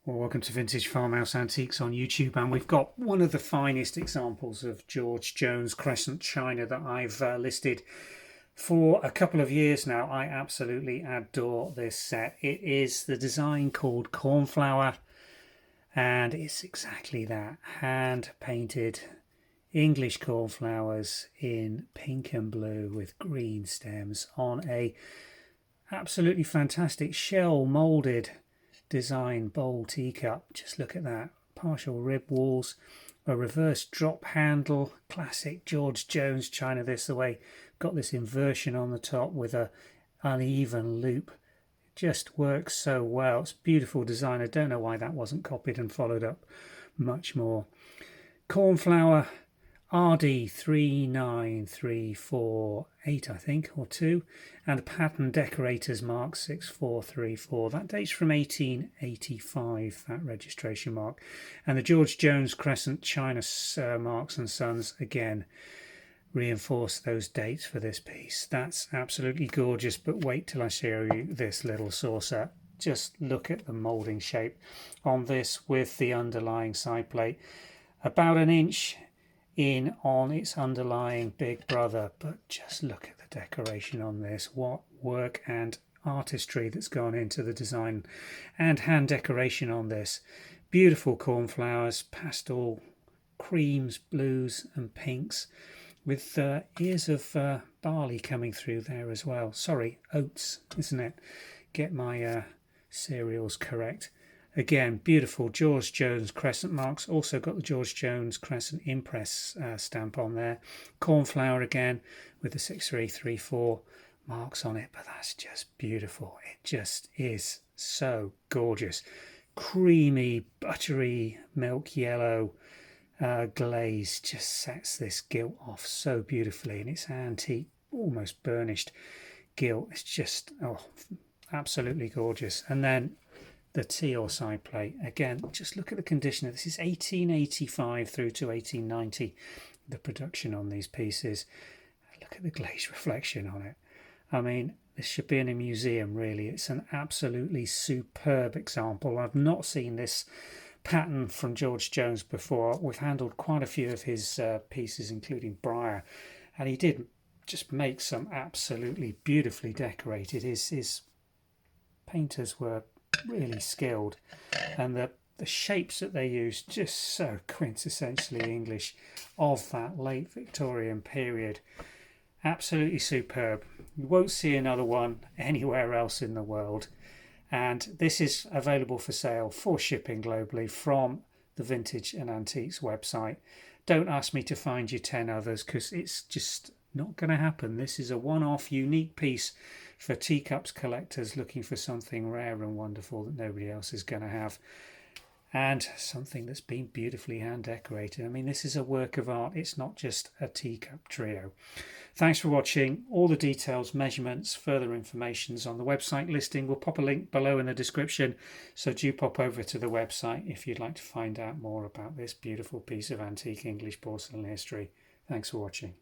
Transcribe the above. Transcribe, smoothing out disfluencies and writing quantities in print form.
Well, welcome to Vintage Farmhouse Antiques on YouTube, and we've got one of the finest examples of George Jones Crescent China that I've listed for a couple of years now. I absolutely adore this set. It is the design called Cornflower, and it's exactly that, hand painted English cornflowers in pink and blue with green stems on a absolutely fantastic shell molded design bowl teacup. Just look at that. Partial rib walls, a reverse drop handle, classic George Jones china. This the way got this inversion on the top with a uneven loop. Just works so well. It's beautiful design. I don't know why that wasn't copied and followed up much more. Cornflower RD 39348, I think, or 2, and pattern decorators mark 6434. That dates from 1885, that registration mark. And the George Jones Crescent China Marks and Sons again reinforce those dates for this piece. That's absolutely gorgeous, but wait till I show you this little saucer. Just look at the moulding shape on this with the underlying side plate. About an inch in on its underlying big brother, but just look at the decoration on this. What work and artistry that's gone into the design and hand decoration on this. Beautiful cornflowers, pastel creams, blues and pinks, with ears of barley coming through there as well. Sorry, oats, isn't it? Get my cereals correct. Again, beautiful George Jones Crescent marks. Also got the George Jones Crescent Impress stamp on there. Cornflower again with the 6334 marks on it. But that's just beautiful. It just is so gorgeous. Creamy, buttery, milk yellow glaze just sets this gilt off so beautifully. And it's antique, almost burnished gilt. It's just, oh, absolutely gorgeous. And then the teal side plate, again, just look at the condition. This is 1885 through to 1890, the production on these pieces. Look at the glaze reflection on it. I mean, this should be in a museum, really. It's an absolutely superb example. I've not seen this pattern from George Jones before. We've handled quite a few of his pieces, including Briar, and he did just make some absolutely beautifully decorated. His painters were really skilled, and the shapes that they used just so quintessentially English of that late Victorian period. Absolutely superb. You won't see another one anywhere else in the world, and this is available for sale for shipping globally from the Vintage and Antiques website. Don't ask me to find you 10 others, because it's just not going to happen. This is a one-off unique piece for teacups collectors looking for something rare and wonderful that nobody else is going to have, and something that's been beautifully hand decorated. I mean, this is a work of art. It's not just a teacup trio. Thanks for watching. All the details, measurements, further information's on the website listing. We'll pop a link below in the description, so do pop over to the website if you'd like to find out more about this beautiful piece of antique English porcelain history. Thanks for watching.